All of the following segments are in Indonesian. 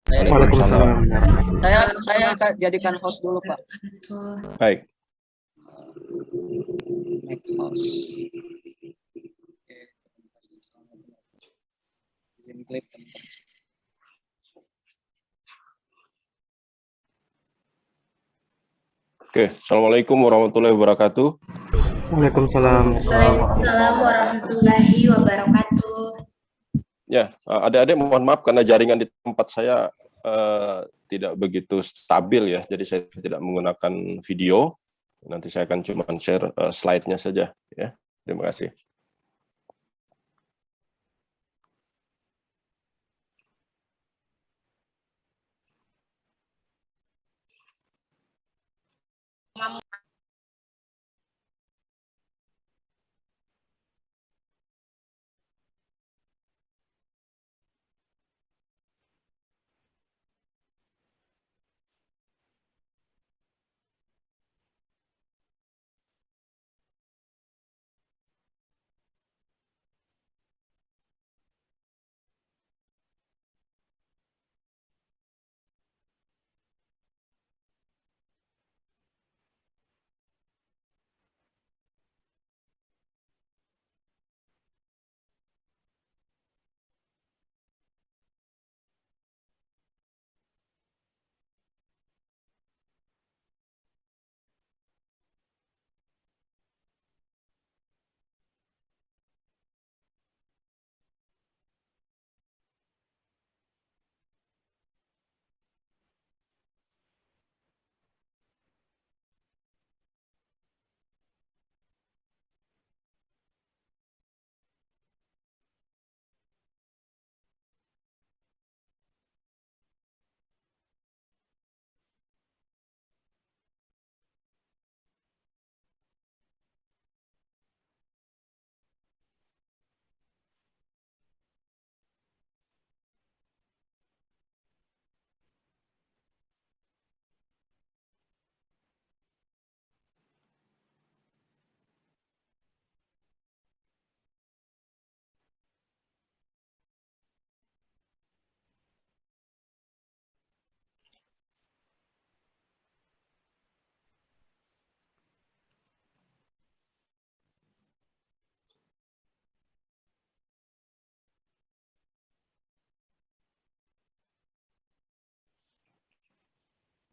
Waalaikumsalam. Saya jadikan host dulu, Pak. Baik. Make host. Izin klik. Oke, Assalamualaikum warahmatullahi wabarakatuh. Waalaikumsalam. Waalaikumsalam warahmatullahi wabarakatuh. Ya, adik-adik mohon maaf karena jaringan di tempat saya tidak begitu stabil ya, jadi saya tidak menggunakan video. Nanti saya akan cuma share slide-nya saja ya. Terima kasih.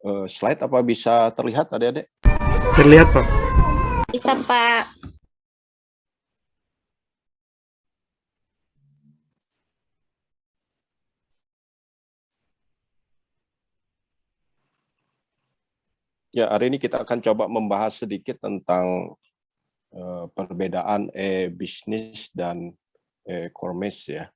Slide apa bisa terlihat adik-adik? Terlihat, Pak. Bisa, Pak. Ya, hari ini kita akan coba membahas sedikit tentang perbedaan e-bisnis dan e-commerce ya.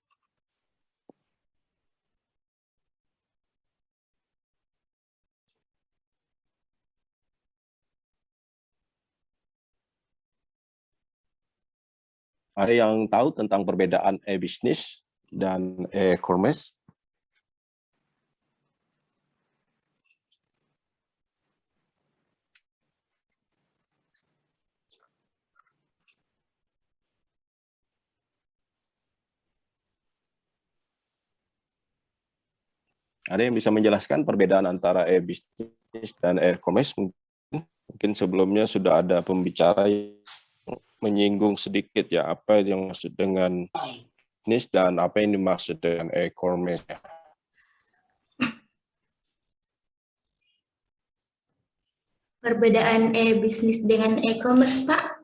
Ada yang tahu tentang perbedaan e-bisnis dan e-commerce? Ada yang bisa menjelaskan perbedaan antara e-bisnis dan e-commerce? Mungkin sebelumnya sudah ada pembicara yang menyinggung sedikit ya, apa yang dimaksud dengan bisnis dan apa yang dimaksud dengan e-commerce. Perbedaan e-bisnis dengan e-commerce, Pak.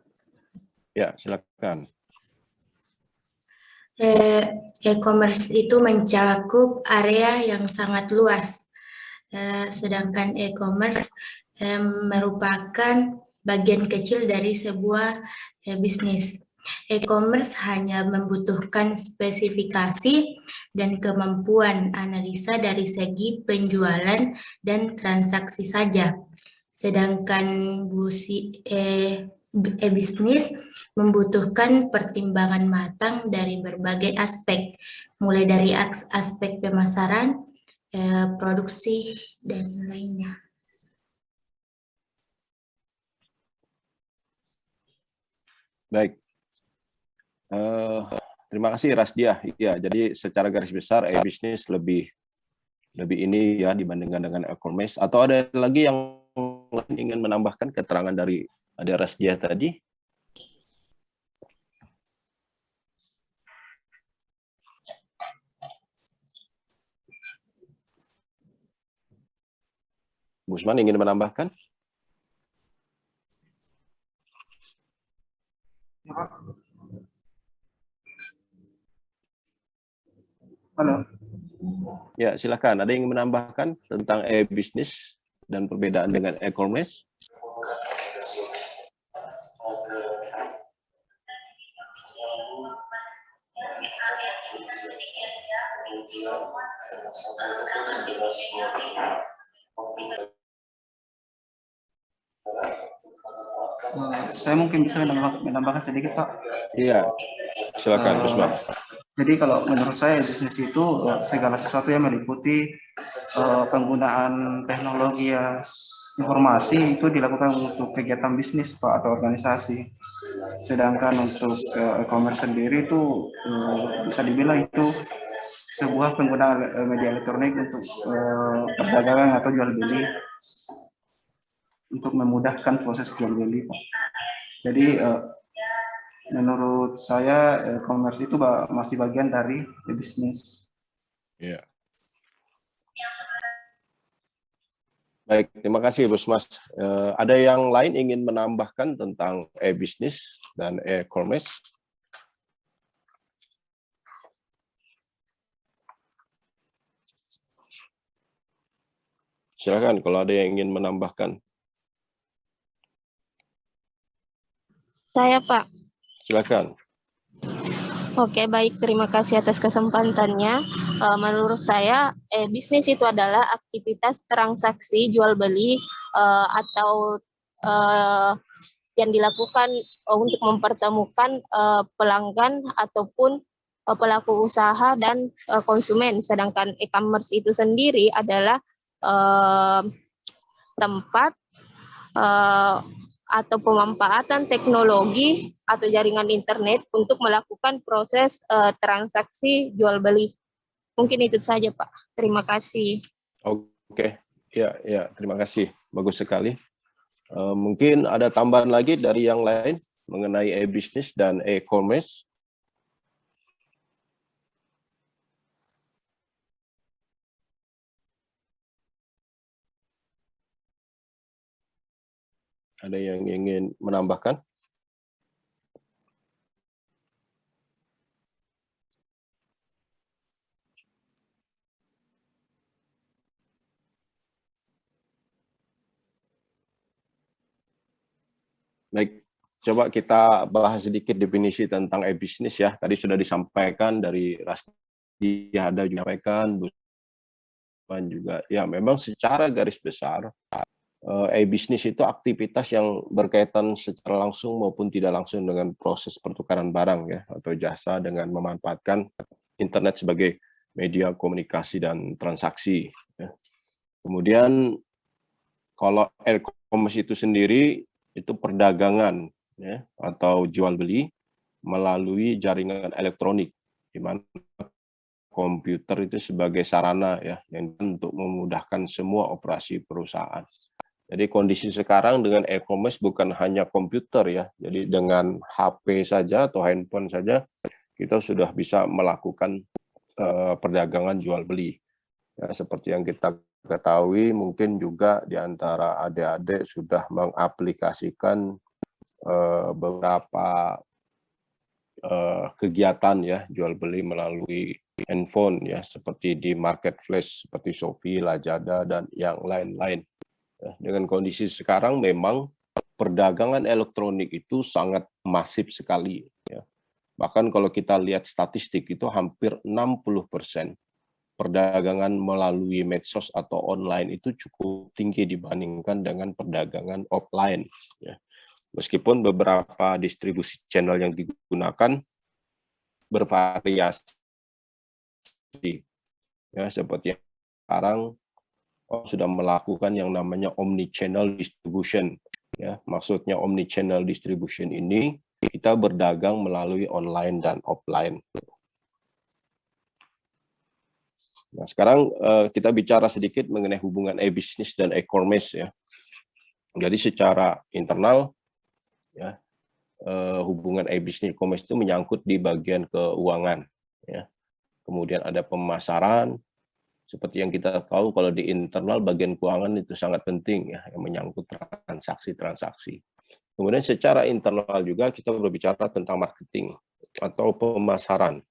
Ya, silakan. E-commerce itu mencakup area yang sangat luas, sedangkan e-commerce merupakan bagian kecil dari sebuah bisnis. E-commerce hanya membutuhkan spesifikasi dan kemampuan analisa dari segi penjualan dan transaksi saja. Sedangkan e-bisnis membutuhkan pertimbangan matang dari berbagai aspek, mulai dari aspek pemasaran, produksi, dan lainnya. Baik. Terima kasih Rasdia. Ya, jadi secara garis besar e-bisnis lebih lebih ini ya dibandingkan dengan e-commerce. Atau ada lagi yang lain ingin menambahkan keterangan dari Ade Rasdia tadi? Bu Usman ingin menambahkan? Halo. Ya, silakan. Ada yang ingin menambahkan tentang e-business dan perbedaan dengan e-commerce? Saya mungkin bisa menambahkan sedikit, Pak. Iya, silakan, Bu Usman. Jadi kalau menurut saya bisnis itu segala sesuatu yang meliputi penggunaan teknologi ya, informasi itu dilakukan untuk kegiatan bisnis, Pak, atau organisasi. Sedangkan untuk e-commerce sendiri itu bisa dibilang itu sebuah penggunaan media elektronik untuk perdagangan atau jual beli, untuk memudahkan proses jual beli, Pak. Jadi menurut saya e-commerce itu masih bagian dari bisnis. Ya. Baik, terima kasih Bu Mas. Ada yang lain ingin menambahkan tentang e-business dan e-commerce? Silakan kalau ada yang ingin menambahkan. Saya, Pak. Silakan. Oke, baik. Terima kasih atas kesempatannya. Menurut saya, bisnis itu adalah aktivitas transaksi jual beli atau yang dilakukan untuk mempertemukan pelanggan ataupun pelaku usaha dan konsumen. Sedangkan e-commerce itu sendiri adalah tempat atau pemanfaatan teknologi atau jaringan internet untuk melakukan proses transaksi jual beli. Mungkin itu saja, Pak. Terima kasih. Oke, ya, terima kasih. Bagus sekali. Mungkin ada tambahan lagi dari yang lain mengenai e-business dan e-commerce. Ada yang ingin menambahkan? Baik, coba kita bahas sedikit definisi tentang e-business ya. Tadi sudah disampaikan dari Rasdi, ada juga menyampaikan, Bu Usman juga. Ya, memang secara garis besar e-business itu aktivitas yang berkaitan secara langsung maupun tidak langsung dengan proses pertukaran barang ya atau jasa dengan memanfaatkan internet sebagai media komunikasi dan transaksi. Ya. Kemudian kalau e-commerce itu sendiri itu perdagangan ya atau jual beli melalui jaringan elektronik, di mana komputer itu sebagai sarana ya yang untuk memudahkan semua operasi perusahaan. Jadi kondisi sekarang dengan e-commerce bukan hanya komputer ya, jadi dengan HP saja atau handphone saja kita sudah bisa melakukan perdagangan jual beli. Ya, seperti yang kita ketahui, mungkin juga di antara adik-adik sudah mengaplikasikan beberapa kegiatan ya jual beli melalui handphone ya, seperti di marketplace seperti Shopee, Lazada dan yang lain-lain. Ya, dengan kondisi sekarang memang perdagangan elektronik itu sangat masif sekali. Ya. Bahkan kalau kita lihat statistik itu hampir 60% perdagangan melalui medsos atau online itu cukup tinggi dibandingkan dengan perdagangan offline. Ya. Meskipun beberapa distribusi channel yang digunakan bervariasi, ya seperti sekarang sudah melakukan yang namanya omni-channel distribution. Ya, maksudnya omni-channel distribution ini kita berdagang melalui online dan offline. Nah, sekarang kita bicara sedikit mengenai hubungan e-bisnis dan e-commerce ya. Jadi secara internal ya, hubungan e-bisnis e-commerce itu menyangkut di bagian keuangan ya. Kemudian ada pemasaran, seperti yang kita tahu kalau di internal bagian keuangan itu sangat penting ya, yang menyangkut transaksi-transaksi. Kemudian secara internal juga kita berbicara tentang marketing atau pemasaran.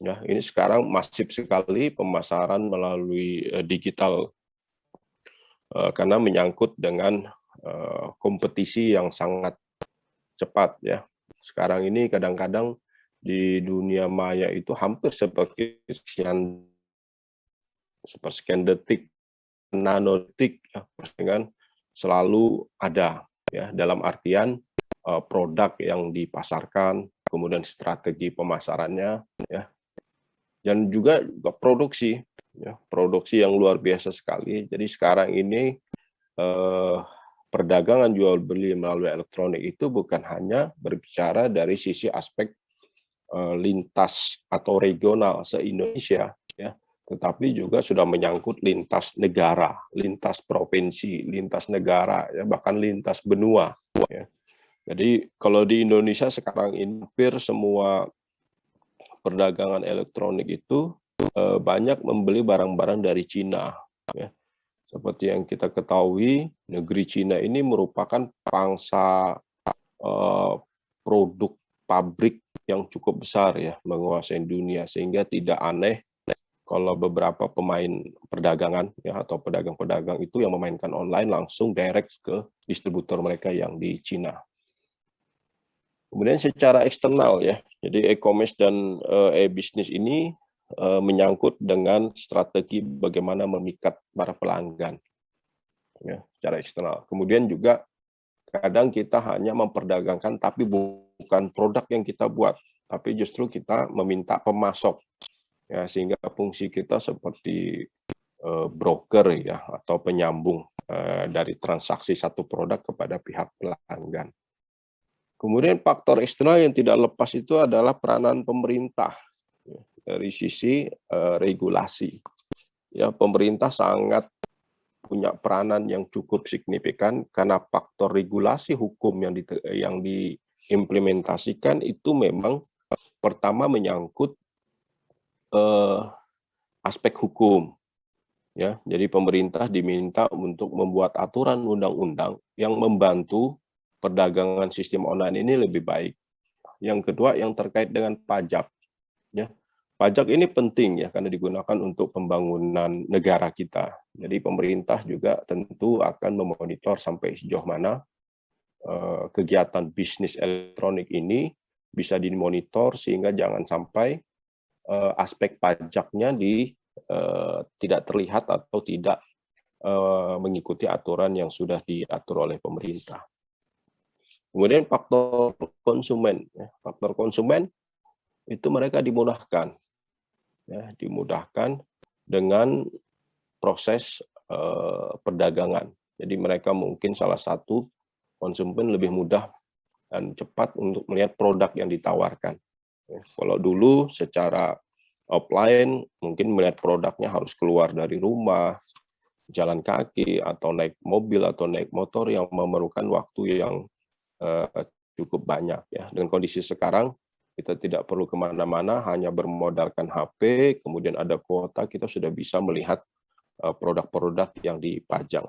Ya, ini sekarang masif sekali pemasaran melalui digital karena menyangkut dengan kompetisi yang sangat cepat ya. Sekarang ini kadang-kadang di dunia maya itu hampir seperti sekian detik, nanodetik ya, persaingan selalu ada ya, dalam artian produk yang dipasarkan, kemudian strategi pemasarannya ya, dan juga produksi ya, produksi yang luar biasa sekali. Jadi sekarang ini perdagangan jual beli melalui elektronik itu bukan hanya berbicara dari sisi aspek lintas atau regional se-Indonesia ya, tetapi juga sudah menyangkut lintas negara, lintas provinsi, lintas negara ya, bahkan lintas benua ya. Jadi kalau di Indonesia sekarang ini hampir semua perdagangan elektronik itu banyak membeli barang-barang dari Cina ya. Seperti yang kita ketahui, negeri Cina ini merupakan pangsa produk pabrik yang cukup besar ya, menguasai dunia, sehingga tidak aneh kalau beberapa pemain perdagangan ya, atau pedagang-pedagang itu yang memainkan online langsung direct ke distributor mereka yang di Cina. Kemudian secara eksternal ya, jadi e-commerce dan e-bisnis ini menyangkut dengan strategi bagaimana memikat para pelanggan ya, secara eksternal. Kemudian juga kadang kita hanya memperdagangkan tapi bukan produk yang kita buat, tapi justru kita meminta pemasok ya, sehingga fungsi kita seperti broker ya, atau penyambung dari transaksi satu produk kepada pihak pelanggan. Kemudian faktor eksternal yang tidak lepas itu adalah peranan pemerintah ya, dari sisi regulasi. Ya, pemerintah sangat punya peranan yang cukup signifikan karena faktor regulasi hukum yang diimplementasikan itu memang pertama menyangkut aspek hukum. Ya, jadi pemerintah diminta untuk membuat aturan undang-undang yang membantu perdagangan sistem online ini lebih baik. Yang kedua yang terkait dengan pajak. Ya, pajak ini penting ya karena digunakan untuk pembangunan negara kita. Jadi pemerintah juga tentu akan memonitor sampai sejauh mana kegiatan bisnis elektronik ini bisa dimonitor sehingga jangan sampai aspek pajaknya tidak terlihat atau tidak mengikuti aturan yang sudah diatur oleh pemerintah. Kemudian faktor konsumen, faktor konsumen itu mereka dimudahkan, ya, dimudahkan dengan proses perdagangan. Jadi mereka mungkin salah satu konsumen lebih mudah dan cepat untuk melihat produk yang ditawarkan. Kalau dulu secara offline mungkin melihat produknya harus keluar dari rumah, jalan kaki atau naik mobil atau naik motor yang memerlukan waktu yang cukup banyak ya. Dengan kondisi sekarang kita tidak perlu kemana-mana, hanya bermodalkan HP, kemudian ada kuota, kita sudah bisa melihat produk-produk yang dipajang.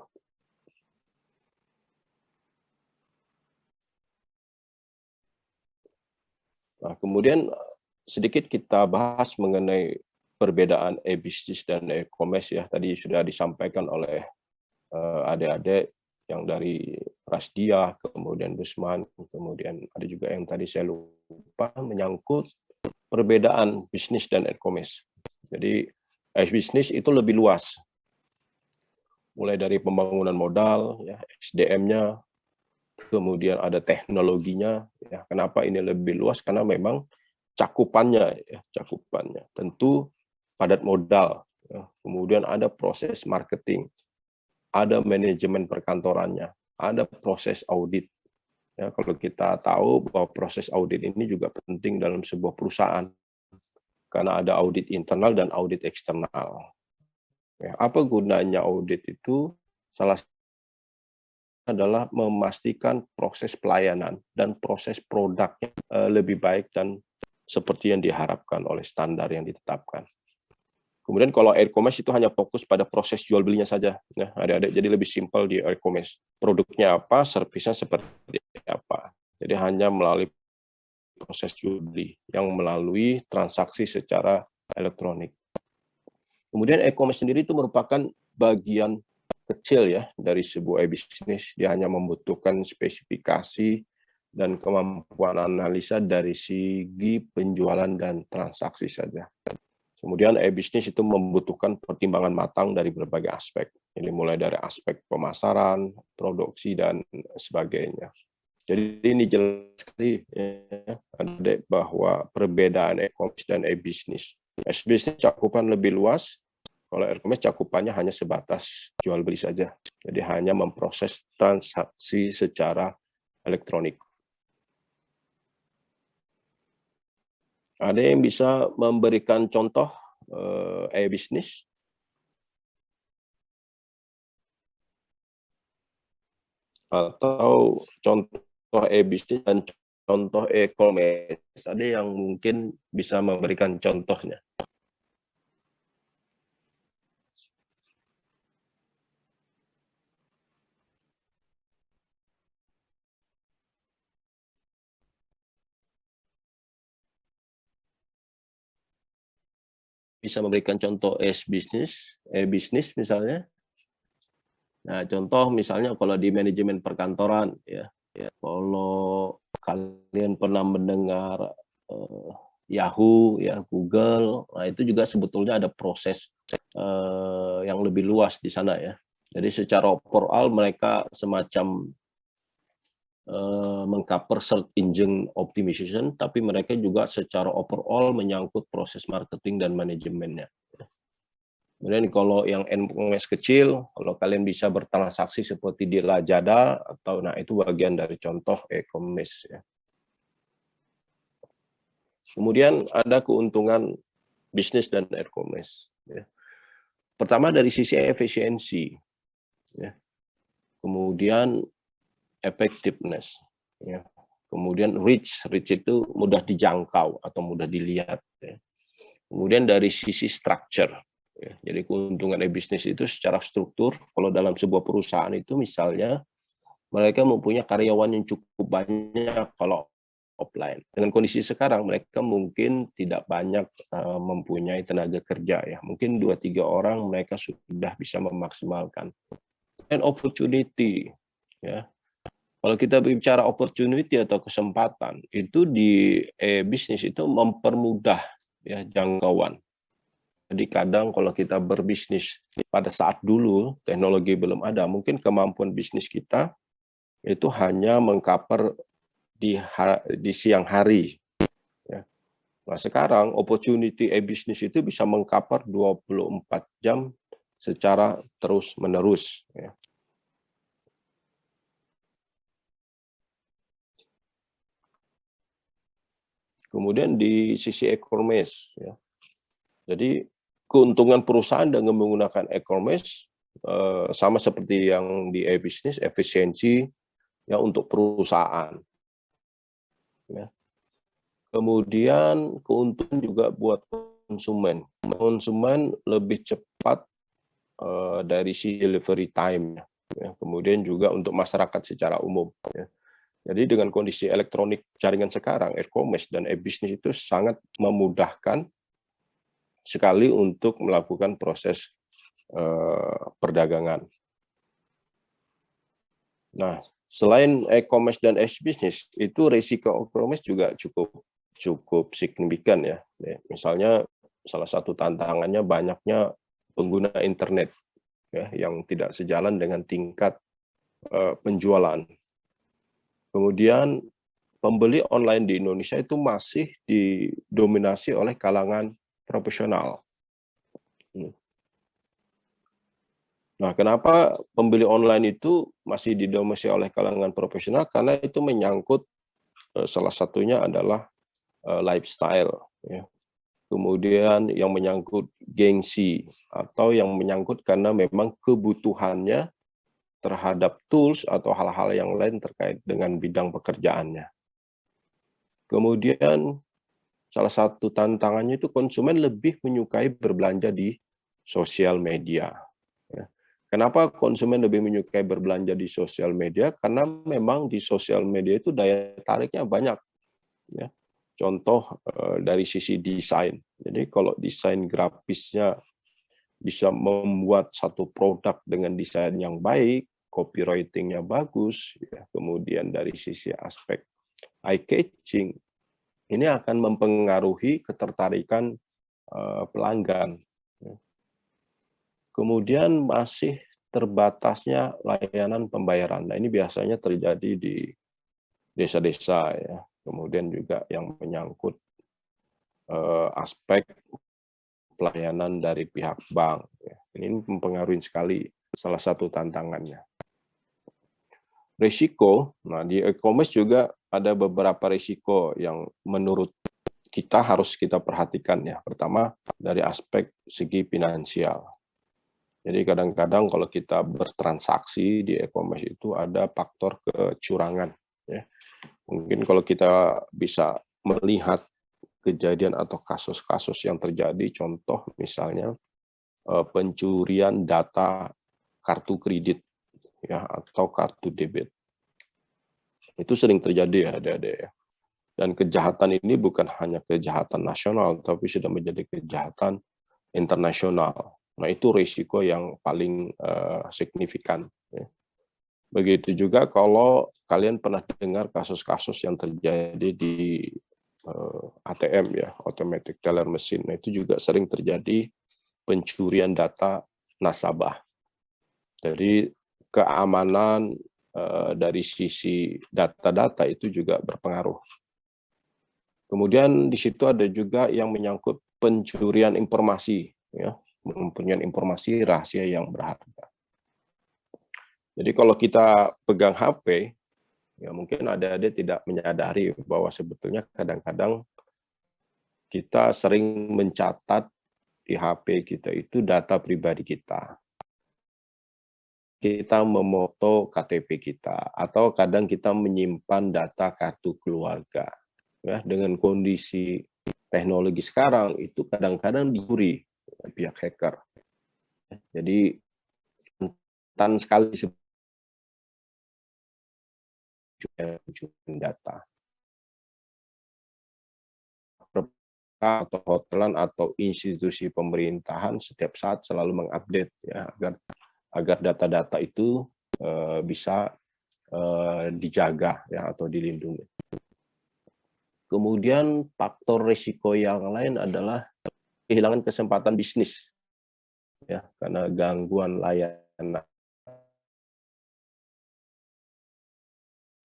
Nah, kemudian sedikit kita bahas mengenai perbedaan e-bisnis dan e-commerce ya. Tadi sudah disampaikan oleh adik-adik yang dari Rasdia, kemudian Busman, kemudian ada juga yang tadi saya lupa menyangkut perbedaan bisnis dan e-commerce. Jadi e-bisnis itu lebih luas, mulai dari pembangunan modal, ya, SDM-nya, kemudian ada teknologinya. Ya, kenapa ini lebih luas? Karena memang cakupannya, ya, cakupannya tentu padat modal. Ya. Kemudian ada proses marketing, ada manajemen perkantorannya, ada proses audit. Ya, kalau kita tahu bahwa proses audit ini juga penting dalam sebuah perusahaan, karena ada audit internal dan audit eksternal. Ya, apa gunanya audit itu? Salah satu adalah memastikan proses pelayanan dan proses produknya lebih baik dan seperti yang diharapkan oleh standar yang ditetapkan. Kemudian kalau e-commerce itu hanya fokus pada proses jual belinya saja, ya, adik-adik, jadi lebih simpel di e-commerce. Produknya apa, servisnya seperti apa. Jadi hanya melalui proses jual beli yang melalui transaksi secara elektronik. Kemudian e-commerce sendiri itu merupakan bagian kecil ya dari sebuah e-bisnis. Dia hanya membutuhkan spesifikasi dan kemampuan analisa dari segi penjualan dan transaksi saja. Kemudian e-bisnis itu membutuhkan pertimbangan matang dari berbagai aspek. Ini mulai dari aspek pemasaran, produksi, dan sebagainya. Jadi ini jelas sekali ya, bahwa perbedaan e-commerce dan e-bisnis. E-bisnis cakupan lebih luas, kalau e-commerce cakupannya hanya sebatas jual beli saja. Jadi hanya memproses transaksi secara elektronik. Ada yang bisa memberikan contoh e-bisnis? Atau contoh e-bisnis dan contoh e-commerce? Ada yang mungkin bisa memberikan contohnya? Bisa memberikan contoh e-bisnis misalnya. Nah, contoh misalnya kalau di manajemen perkantoran, ya, kalau kalian pernah mendengar Yahoo, ya, Google, nah itu juga sebetulnya ada proses yang lebih luas di sana ya. Jadi secara overall mereka semacam mengcover search engine optimization, tapi mereka juga secara overall menyangkut proses marketing dan manajemennya. Kemudian kalau yang e-commerce kecil, kalau kalian bisa bertransaksi seperti di Lazada, atau nah itu bagian dari contoh e-commerce. Ya. Kemudian ada keuntungan bisnis dan e-commerce. Ya. Pertama dari sisi efisiensi, ya. Kemudian effectiveness, ya. Kemudian reach itu mudah dijangkau atau mudah dilihat. Ya. Kemudian dari sisi structure, ya. Jadi keuntungan e-bisnis itu secara struktur, kalau dalam sebuah perusahaan itu misalnya mereka mempunyai karyawan yang cukup banyak kalau offline. Dengan kondisi sekarang mereka mungkin tidak banyak mempunyai tenaga kerja ya, mungkin 2-3 orang mereka sudah bisa memaksimalkan. And opportunity, ya. Kalau kita bicara opportunity atau kesempatan, itu di bisnis itu mempermudah ya jangkauan. Jadi kadang kalau kita berbisnis pada saat dulu teknologi belum ada, mungkin kemampuan bisnis kita itu hanya mengcover di siang hari. Ya. Nah sekarang opportunity e-bisnis itu bisa mengcover 24 jam secara terus-menerus. Ya. Kemudian di sisi e-commerce, ya. Jadi keuntungan perusahaan dengan menggunakan e-commerce sama seperti yang di e-bisnis, efisiensi ya untuk perusahaan. Ya. Kemudian keuntungan juga buat konsumen. Konsumen lebih cepat dari si delivery time. Ya. Kemudian juga untuk masyarakat secara umum. Ya. Jadi dengan kondisi elektronik jaringan sekarang, e-commerce dan e-bisnis itu sangat memudahkan sekali untuk melakukan proses perdagangan. Nah, selain e-commerce dan e-bisnis, itu risiko e-commerce juga cukup signifikan ya. Misalnya salah satu tantangannya banyaknya pengguna internet ya, yang tidak sejalan dengan tingkat penjualan. Kemudian pembeli online di Indonesia itu masih didominasi oleh kalangan profesional. Nah, kenapa pembeli online itu masih didominasi oleh kalangan profesional? Karena itu menyangkut salah satunya adalah lifestyle. Ya. kemudian yang menyangkut gengsi, atau yang menyangkut karena memang kebutuhannya terhadap tools atau hal-hal yang lain terkait dengan bidang pekerjaannya. Kemudian salah satu tantangannya itu konsumen lebih menyukai berbelanja di sosial media. Ya. Kenapa konsumen lebih menyukai berbelanja di sosial media? Karena memang di sosial media itu daya tariknya banyak. Ya. Contoh dari sisi desain. Jadi kalau desain grafisnya bisa membuat satu produk dengan desain yang baik, copywriting-nya bagus, ya. Kemudian dari sisi aspek eye-catching, ini akan mempengaruhi ketertarikan pelanggan. Kemudian masih terbatasnya layanan pembayaran. Nah, ini biasanya terjadi di desa-desa, ya. Kemudian juga yang menyangkut aspek pelayanan dari pihak bank. Ya. Ini mempengaruhi sekali, salah satu tantangannya. Risiko, nah di e-commerce juga ada beberapa risiko yang menurut kita harus kita perhatikan ya. Pertama dari aspek segi finansial. Jadi kadang-kadang kalau kita bertransaksi di e-commerce itu ada faktor kecurangan. Ya. Mungkin kalau kita bisa melihat kejadian atau kasus-kasus yang terjadi, contoh misalnya pencurian data kartu kredit ya atau kartu debit. Itu sering terjadi ya adik-adik ya. Dan kejahatan ini bukan hanya kejahatan nasional, tapi sudah menjadi kejahatan internasional. Nah, itu risiko yang paling signifikan. Ya. Begitu juga kalau kalian pernah dengar kasus-kasus yang terjadi di ATM ya, automatic teller machine. Nah, itu juga sering terjadi pencurian data nasabah. Jadi keamanan dari sisi data-data itu juga berpengaruh. Kemudian di situ ada juga yang menyangkut pencurian informasi, ya, mempunyai informasi rahasia yang berharga. Jadi kalau kita pegang HP, ya mungkin ada tidak menyadari bahwa sebetulnya kadang-kadang kita sering mencatat di HP kita itu data pribadi kita. Kita memoto KTP kita, atau kadang kita menyimpan data kartu keluarga. Ya, dengan kondisi teknologi sekarang itu kadang-kadang dicuri pihak hacker. Jadi rentan sekali pencurian data. Atau hotelan atau institusi pemerintahan setiap saat selalu mengupdate ya agar data-data itu bisa dijaga ya atau dilindungi. Kemudian faktor risiko yang lain adalah kehilangan kesempatan bisnis ya karena gangguan layanan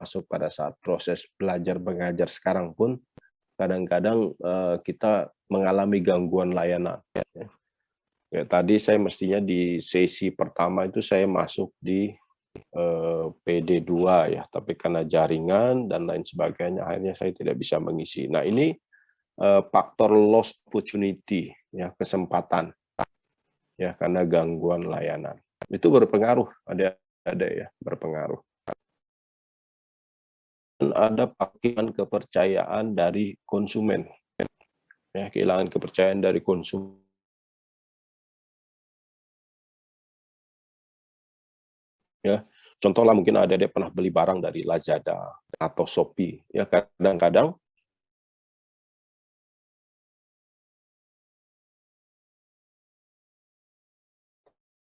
masuk pada saat proses belajar mengajar sekarang pun kadang-kadang kita mengalami gangguan layanan. Ya, tadi saya mestinya di sesi pertama itu saya masuk di PD2 ya, tapi karena jaringan dan lain sebagainya akhirnya saya tidak bisa mengisi. Nah ini faktor lost opportunity ya, kesempatan ya karena gangguan layanan. Itu berpengaruh, ada ya, berpengaruh. Dan ada kehilangan kepercayaan dari konsumen. Ya, kehilangan kepercayaan dari konsumen. Ya, contohnya mungkin ada dia pernah beli barang dari Lazada atau Shopee. Ya, kadang-kadang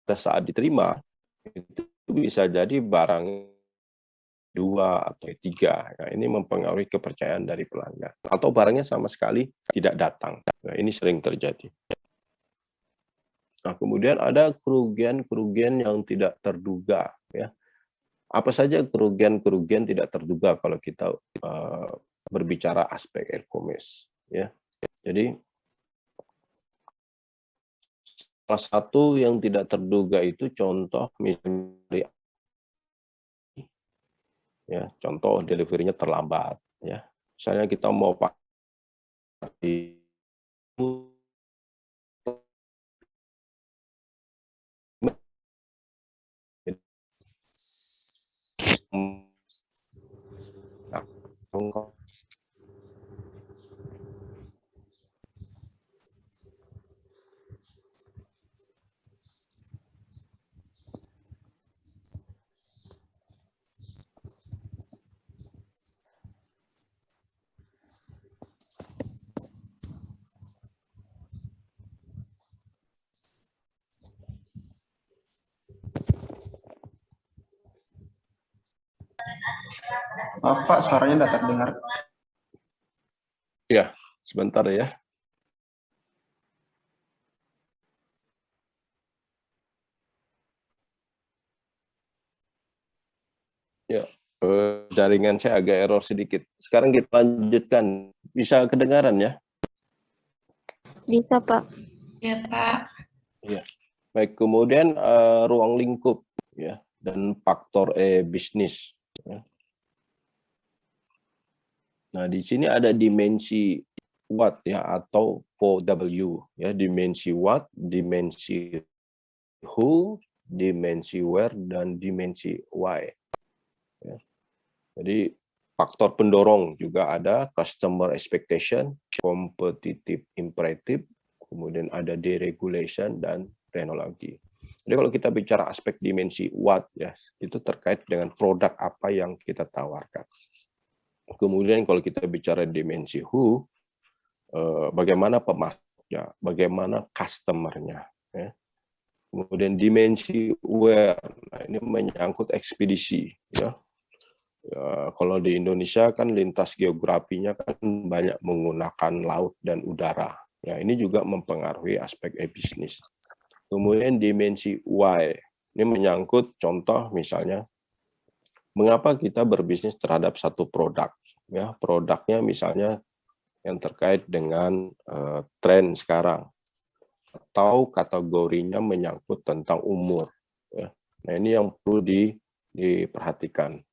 pada saat diterima itu bisa jadi barang 2 atau 3. Nah, ini mempengaruhi kepercayaan dari pelanggan. Atau barangnya sama sekali tidak datang. Nah, ini sering terjadi. Nah, kemudian ada kerugian-kerugian yang tidak terduga. Ya. Apa saja kerugian-kerugian tidak terduga kalau kita berbicara aspek e-commerce. Ya. Jadi, salah satu yang tidak terduga itu contoh misalnya ya, contoh delivery-nya terlambat ya. Misalnya kita mau pakai Pak, suaranya tidak terdengar. Ya, sebentar ya. Ya, jaringan saya agak error sedikit. Sekarang kita lanjutkan. Bisa kedengaran ya? Bisa, Pak. Ya, Pak. Ya. Baik, kemudian ruang lingkup ya dan faktor bisnis. Ya. Nah, di sini ada dimensi what ya atau 4W ya, dimensi what, dimensi who, dimensi where, dan dimensi why. Ya. Jadi faktor pendorong juga ada customer expectation, competitive imperative, kemudian ada deregulation dan teknologi. Jadi kalau kita bicara aspek dimensi what ya, itu terkait dengan produk apa yang kita tawarkan. Kemudian kalau kita bicara dimensi who, bagaimana pemasoknya, bagaimana customer-nya. Ya. Kemudian dimensi where, nah ini menyangkut ekspedisi. Ya. Ya, kalau di Indonesia kan lintas geografinya kan banyak menggunakan laut dan udara. Ya, ini juga mempengaruhi aspek bisnis. Kemudian dimensi why, ini menyangkut contoh misalnya, mengapa kita berbisnis terhadap satu produk. Ya, produknya misalnya yang terkait dengan tren sekarang, atau kategorinya menyangkut tentang umur. Ya. Nah, ini yang perlu diperhatikan.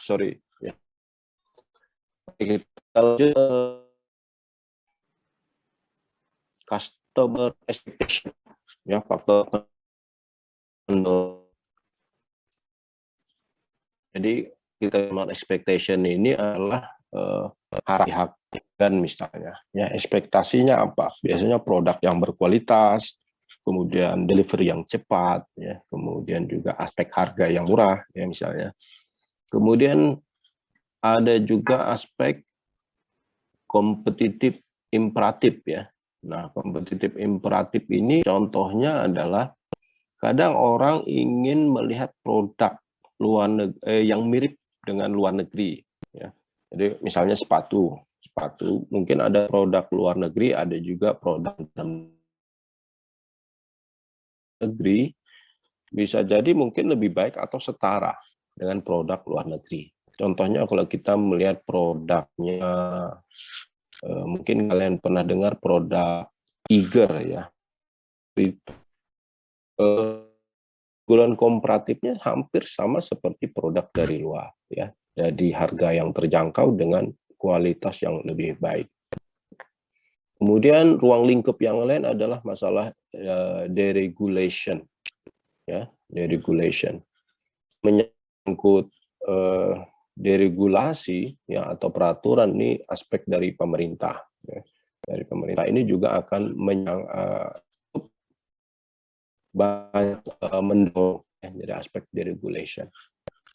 Sorry. Ya. Kita lanjut customer expectation. Ya, faktor pendorong. Jadi kita expectation ini adalah harapkan misalnya. Ya, ekspektasinya apa? Biasanya produk yang berkualitas, kemudian delivery yang cepat, ya, kemudian juga aspek harga yang murah, ya misalnya. Kemudian ada juga aspek kompetitif imperatif ya. Nah, kompetitif imperatif ini contohnya adalah kadang orang ingin melihat produk luar negeri yang mirip dengan luar negeri ya. Jadi misalnya sepatu mungkin ada produk luar negeri, ada juga produk dalam negeri, bisa jadi mungkin lebih baik atau setara dengan produk luar negeri. Contohnya kalau kita melihat produknya, mungkin kalian pernah dengar produk eager ya. Keunggulan komparatifnya hampir sama seperti produk dari luar ya. Jadi harga yang terjangkau dengan kualitas yang lebih baik. Kemudian ruang lingkup yang lain adalah masalah deregulation ya, deregulation. Menyangkut deregulasi ya atau peraturan ini aspek dari pemerintah ya. Dari pemerintah ini juga akan banyak mendorong ya, jadi aspek deregulation.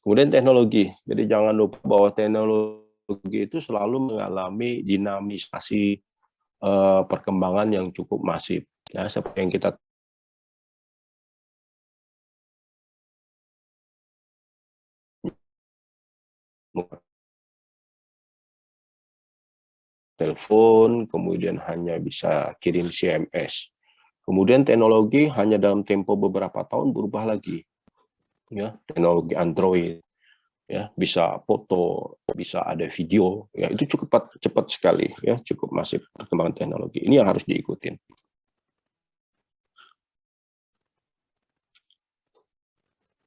Kemudian teknologi, jadi jangan lupa bahwa teknologi itu selalu mengalami dinamisasi perkembangan yang cukup masif ya, seperti yang kita telepon, kemudian hanya bisa kirim SMS. Kemudian teknologi hanya dalam tempo beberapa tahun berubah lagi. Ya, teknologi Android ya, bisa foto, bisa ada video, ya itu cukup cepat sekali ya, cukup masif perkembangan teknologi. Ini yang harus diikutin.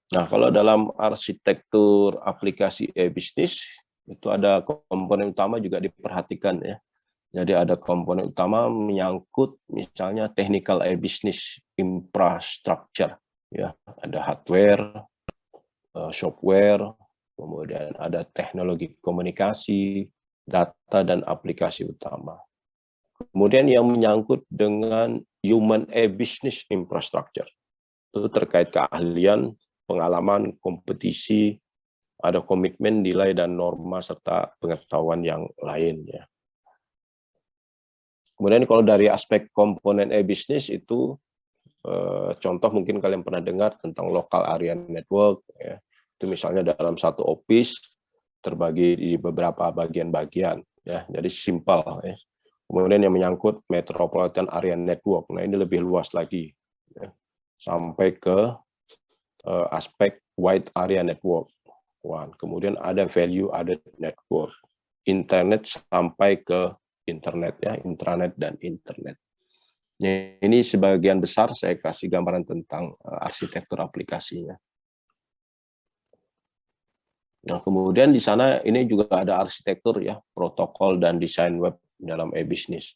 Nah, kalau dalam arsitektur aplikasi e-bisnis itu ada komponen utama juga diperhatikan ya. Jadi ada komponen utama menyangkut misalnya technical e-business infrastructure ya, ada hardware, software, kemudian ada teknologi komunikasi, data dan aplikasi utama. Kemudian yang menyangkut dengan human e-business infrastructure itu terkait keahlian, pengalaman, kompetisi, ada komitmen, nilai dan norma serta pengetahuan yang lain ya. Kemudian kalau dari aspek komponen e-bisnis itu, contoh mungkin kalian pernah dengar tentang local area network, ya. Itu misalnya dalam satu office terbagi di beberapa bagian-bagian, ya. Jadi simpel. Ya. Kemudian yang menyangkut metropolitan area network, nah ini lebih luas lagi, ya. Sampai ke aspek wide area network. Kemudian ada value added network, internet sampai ke internet ya, intranet dan internet. Ini sebagian besar saya kasih gambaran tentang arsitektur aplikasinya. Nah, kemudian di sana ini juga ada arsitektur ya, protokol dan desain web dalam e-bisnis.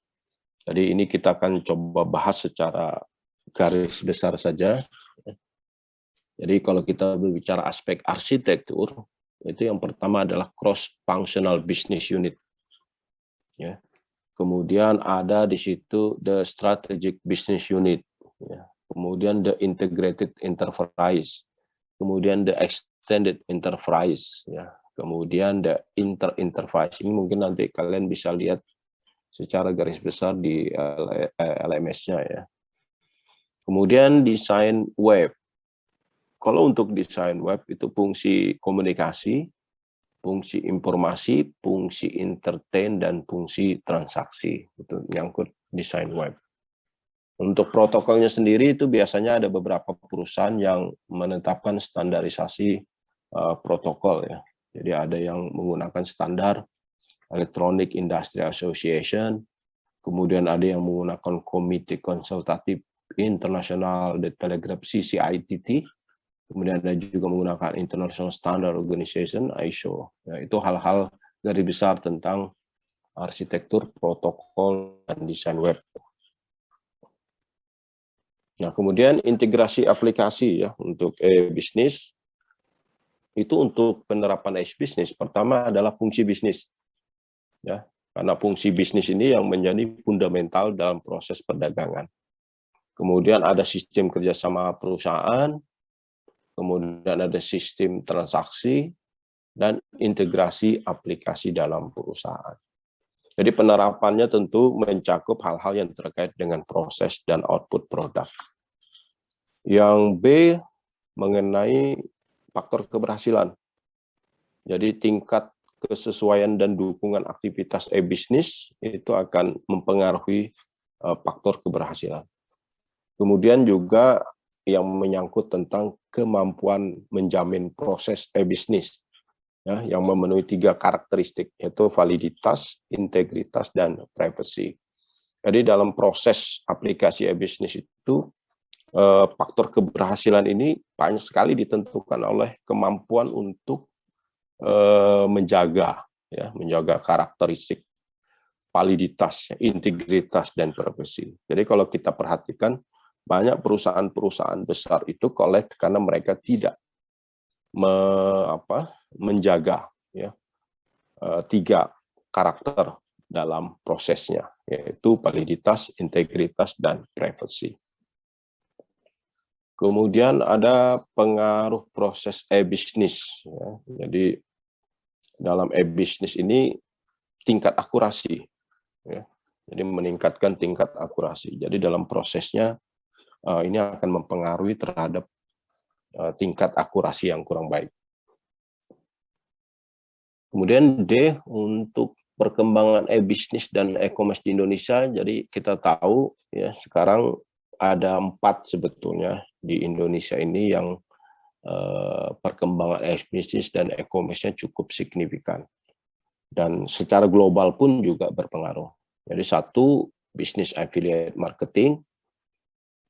Jadi ini kita akan coba bahas secara garis besar saja. Jadi kalau kita berbicara aspek arsitektur, itu yang pertama adalah cross-functional business unit. Ya. Kemudian ada di situ the strategic business unit, ya. Kemudian the integrated enterprise, kemudian the extended enterprise, ya. Kemudian the inter-enterprise. Ini mungkin nanti kalian bisa lihat secara garis besar di LMS-nya ya. Kemudian desain web. Kalau untuk desain web itu fungsi komunikasi, fungsi informasi, fungsi entertain, dan fungsi transaksi. Itu nyangkut desain web. Untuk protokolnya sendiri itu biasanya ada beberapa perusahaan yang menetapkan standarisasi protokol ya. Jadi ada yang menggunakan standar Electronic Industry Association, kemudian ada yang menggunakan Komite Konsultatif Internasional The Telegraph CCITT, kemudian ada juga menggunakan International Standard Organization, ISO. Ya, itu hal-hal garis besar tentang arsitektur, protokol, dan desain web. Nah, kemudian integrasi aplikasi ya untuk e-bisnis. Itu untuk penerapan e-bisnis. Pertama adalah fungsi bisnis. Ya, karena fungsi bisnis ini yang menjadi fundamental dalam proses perdagangan. Kemudian ada sistem kerjasama perusahaan, kemudian ada sistem transaksi, dan integrasi aplikasi dalam perusahaan. Jadi penerapannya tentu mencakup hal-hal yang terkait dengan proses dan output produk. Yang B mengenai faktor keberhasilan. Jadi tingkat kesesuaian dan dukungan aktivitas e-bisnis itu akan mempengaruhi faktor keberhasilan. Kemudian juga yang menyangkut tentang kemampuan menjamin proses e-bisnis ya, yang memenuhi 3 karakteristik, yaitu validitas, integritas, dan privacy. Jadi dalam proses aplikasi e-bisnis itu faktor keberhasilan ini banyak sekali ditentukan oleh kemampuan untuk menjaga karakteristik, validitas, integritas, dan privasi. Jadi kalau kita perhatikan, banyak perusahaan-perusahaan besar itu collapse karena mereka tidak menjaga tiga karakter dalam prosesnya, yaitu validitas, integritas, dan privasi. Kemudian ada pengaruh proses e-bisnis. Jadi dalam e-bisnis ini tingkat akurasi. Jadi meningkatkan tingkat akurasi. Jadi dalam prosesnya ini akan mempengaruhi terhadap tingkat akurasi yang kurang baik. Kemudian D, untuk perkembangan e-bisnis dan e-commerce di Indonesia. Jadi kita tahu ya sekarang ada 4 sebetulnya di Indonesia ini yang perkembangan e-bisnis dan e-commerce-nya cukup signifikan. Dan secara global pun juga berpengaruh. Jadi 1, bisnis affiliate marketing,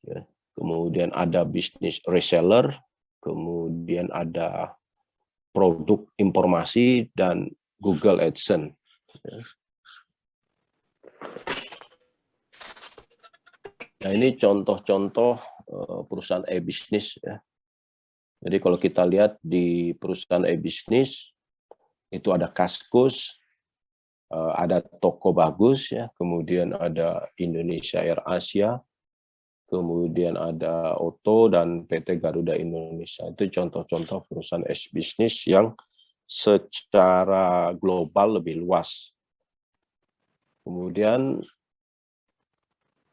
ya. Kemudian ada bisnis reseller, kemudian ada produk informasi, dan Google AdSense. Nah, ini contoh-contoh perusahaan e-bisnis ya. Jadi kalau kita lihat di perusahaan e-bisnis itu ada Kaskus, ada Toko Bagus ya, kemudian ada Indonesia Air Asia, kemudian ada Otto dan PT Garuda Indonesia. Itu contoh-contoh perusahaan e-bisnis yang secara global lebih luas. Kemudian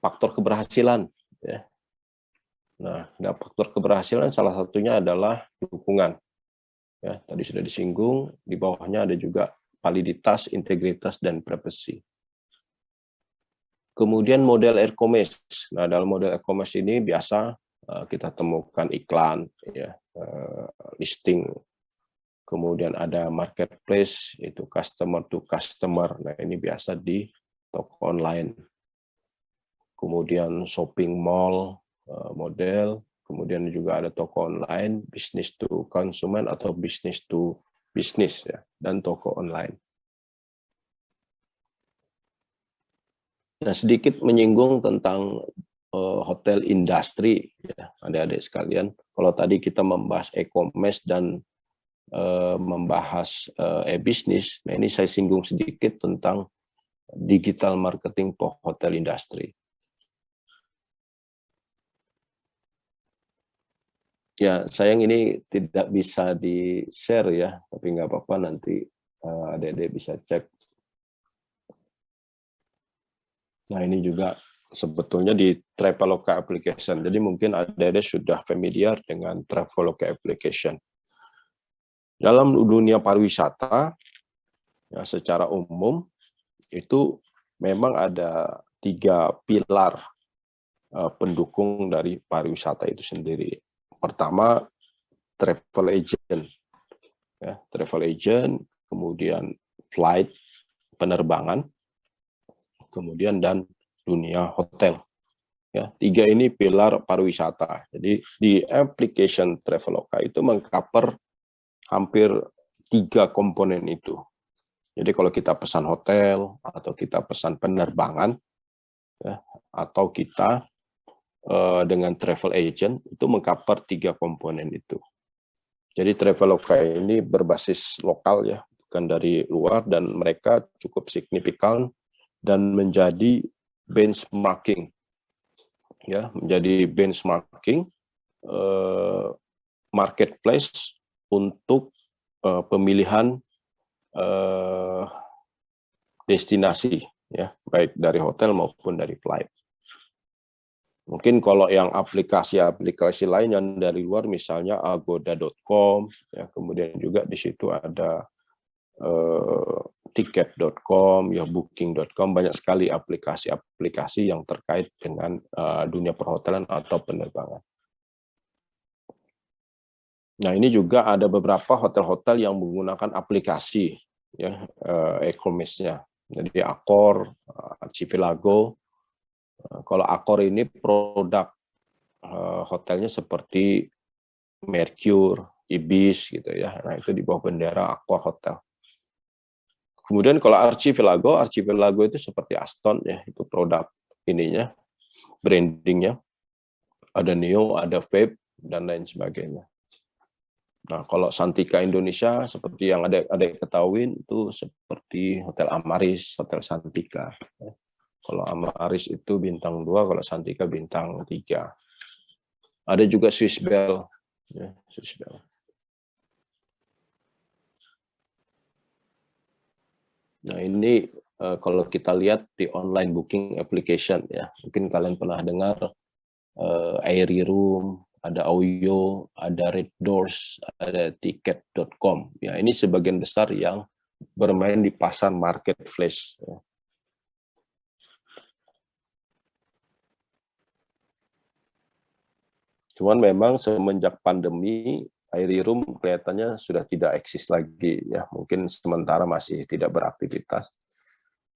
faktor keberhasilan ya. Nah, faktor keberhasilan salah satunya adalah dukungan. Ya, tadi sudah disinggung, di bawahnya ada juga validitas, integritas, dan privasi. Kemudian model e-commerce. Nah, dalam model e-commerce ini biasa kita temukan iklan, ya, listing. Kemudian ada marketplace, itu customer to customer. Nah, ini biasa di toko online. Kemudian shopping mall model. Kemudian juga ada toko online, business to consumer atau business to business ya, dan toko online. Nah, sedikit menyinggung tentang hotel industri ya, adik-adik sekalian. Kalau tadi kita membahas e-commerce dan membahas e-bisnis, nah ini saya singgung sedikit tentang digital marketing for hotel industry. Ya, sayang ini tidak bisa di-share ya, tapi nggak apa-apa, nanti adik-adik bisa cek. Nah, ini juga sebetulnya di Traveloka application. Jadi mungkin adik-adik sudah familiar dengan Traveloka application. Dalam dunia pariwisata, ya, secara umum, itu memang ada 3 pilar pendukung dari pariwisata itu sendiri. Pertama, travel agent, ya, travel agent, kemudian flight, penerbangan, kemudian dan dunia hotel. Ya, 3 ini pilar pariwisata. Jadi di application Traveloka itu mengcover hampir 3 komponen itu. Jadi kalau kita pesan hotel atau kita pesan penerbangan, ya, atau kita dengan travel agent itu mengcover 3 komponen itu. Jadi Traveloka ini berbasis lokal ya, bukan dari luar, dan mereka cukup signifikan dan menjadi benchmarking ya, menjadi benchmarking marketplace untuk pemilihan destinasi ya, baik dari hotel maupun dari flight. Mungkin kalau yang aplikasi-aplikasi lain yang dari luar, misalnya agoda.com, ya, kemudian juga di situ ada tiket.com, ya, booking.com, banyak sekali aplikasi-aplikasi yang terkait dengan dunia perhotelan atau penerbangan. Nah, ini juga ada beberapa hotel-hotel yang menggunakan aplikasi ya, e-commerce-nya. Jadi Accor, Archipelago, Kalau Accor ini produk hotelnya seperti Mercure, Ibis gitu ya. Nah, itu di bawah bendera Accor Hotel. Kemudian kalau Archipelago itu seperti Aston ya, itu produk ininya, brandingnya. Ada Neo, ada Vape dan lain sebagainya. Nah, kalau Santika Indonesia seperti yang ada ketahui itu seperti Hotel Amaris, Hotel Santika. Kalau Amaris itu bintang 2, kalau Santika bintang 3. Ada juga Swiss Bell, ya, Swiss Bell. Nah, ini kalau kita lihat di online booking application ya, mungkin kalian pernah dengar Airy Room, ada Auyo, ada Red Doors, ada Ticket.com. Ya, ini sebagian besar yang bermain di pasar marketplace. Ya. Cuman memang semenjak pandemi, Airy Room kelihatannya sudah tidak eksis lagi. Ya, mungkin sementara masih tidak beraktivitas.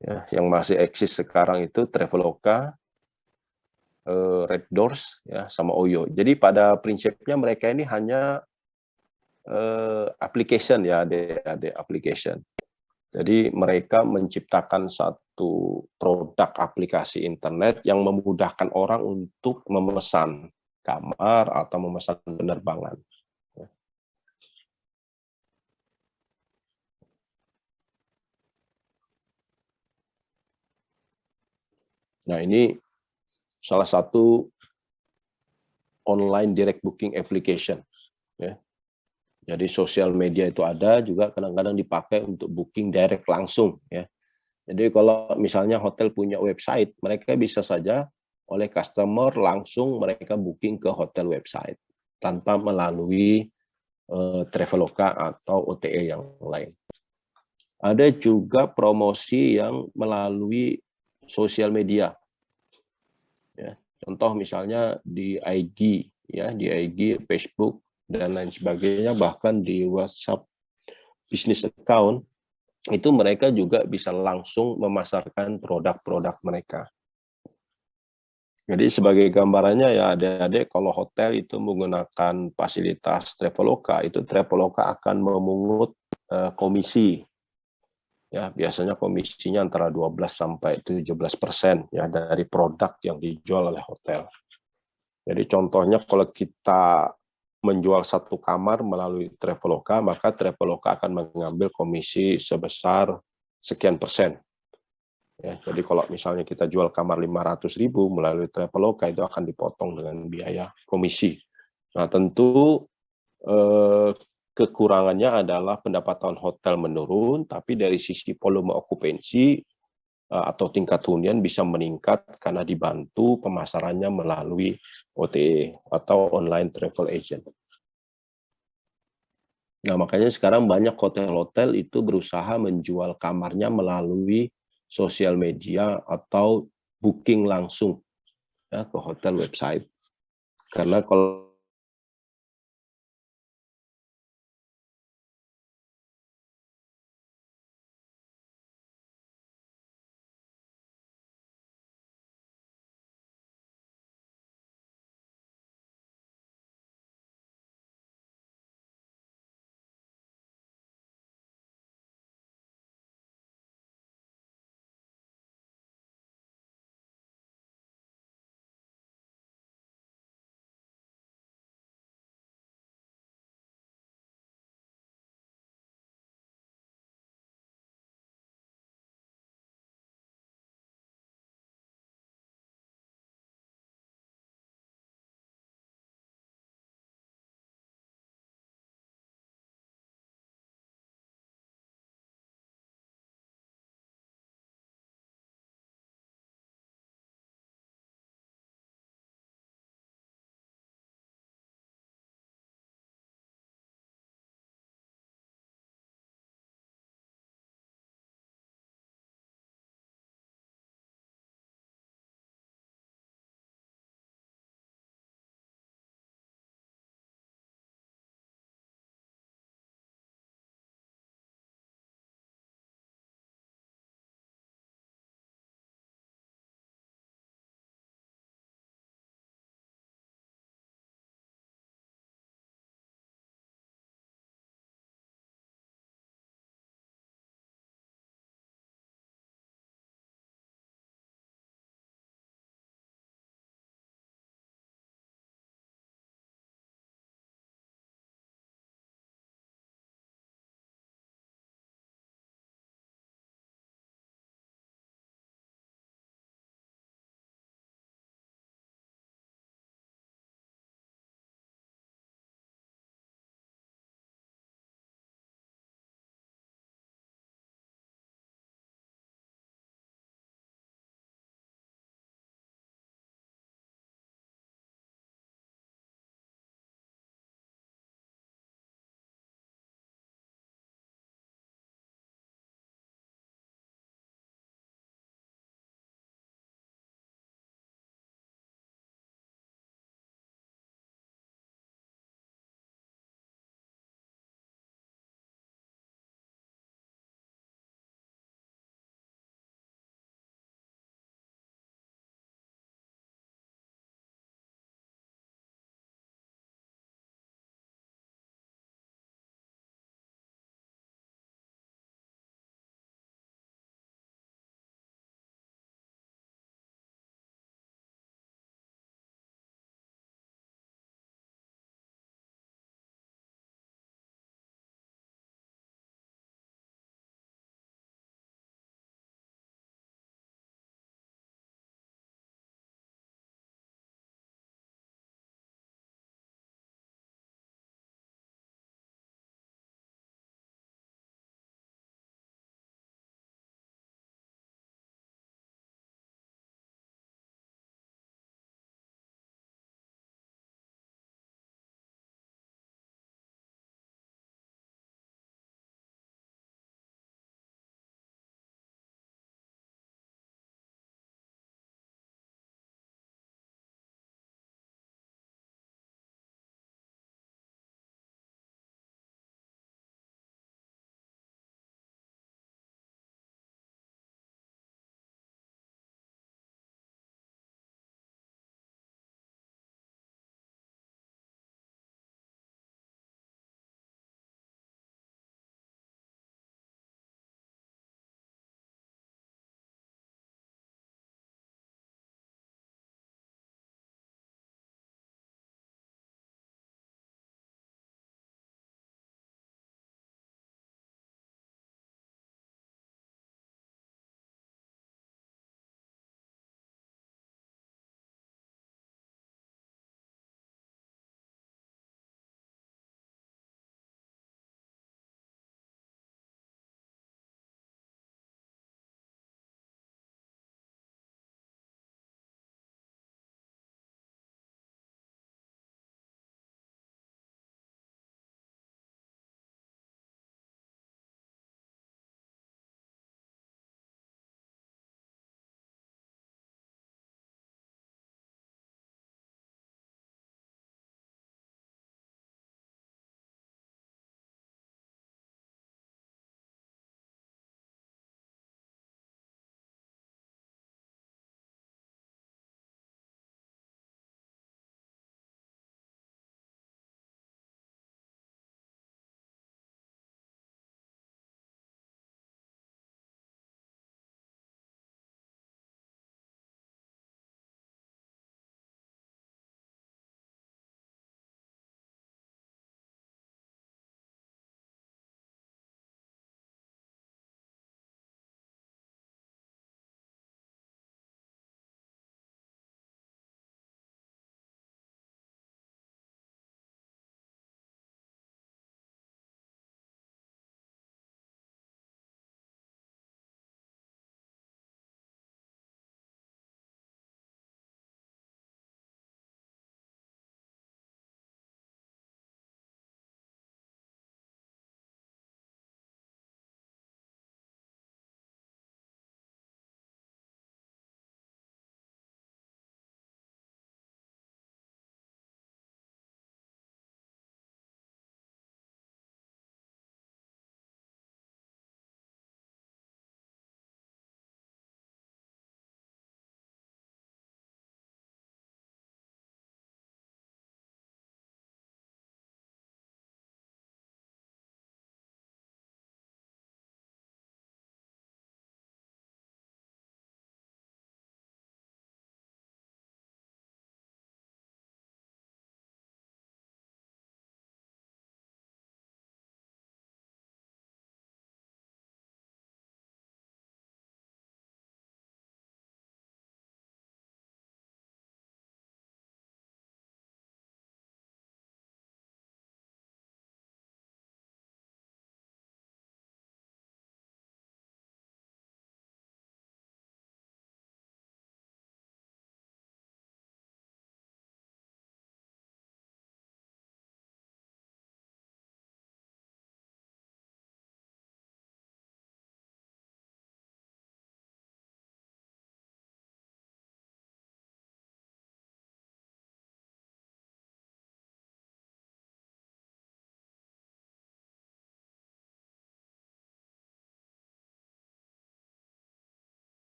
Ya, yang masih eksis sekarang itu Traveloka, Red Doors, ya, sama Oyo. Jadi pada prinsipnya mereka ini hanya application ya, ada application. Jadi mereka menciptakan satu produk aplikasi internet yang memudahkan orang untuk memesan kamar atau memesan penerbangan. Nah, ini salah satu online direct booking application. Ya. Jadi sosial media itu ada juga kadang-kadang dipakai untuk booking direct langsung. Ya. Jadi kalau misalnya hotel punya website, mereka bisa saja oleh customer langsung mereka booking ke hotel website tanpa melalui Traveloka atau OTA yang lain. Ada juga promosi yang melalui sosial media. Ya, contoh misalnya di IG, ya di IG, Facebook dan lain sebagainya, bahkan di WhatsApp business account itu mereka juga bisa langsung memasarkan produk-produk mereka. Jadi sebagai gambarannya ya adik-adik, kalau hotel itu menggunakan fasilitas Traveloka, itu Traveloka akan memungut komisi. Ya, biasanya komisinya antara 12 sampai 17% ya dari produk yang dijual oleh hotel. Jadi contohnya kalau kita menjual satu kamar melalui Traveloka, maka Traveloka akan mengambil komisi sebesar sekian persen. Ya, jadi kalau misalnya kita jual kamar 500.000 melalui Traveloka, itu akan dipotong dengan biaya komisi. Nah, tentu kekurangannya adalah pendapatan hotel menurun, tapi dari sisi volume okupansi atau tingkat hunian bisa meningkat karena dibantu pemasarannya melalui OTA atau online travel agent. Nah, makanya sekarang banyak hotel-hotel itu berusaha menjual kamarnya melalui sosial media atau booking langsung ya, ke hotel website. Karena kalau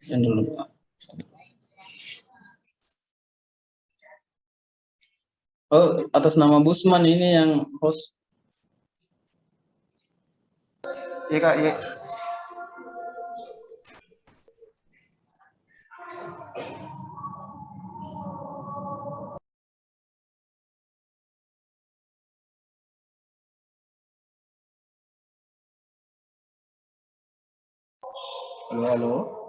Yang dulu, Pak. Oh, atas nama Busman ini yang host. Iya Kak, iya. Halo, halo.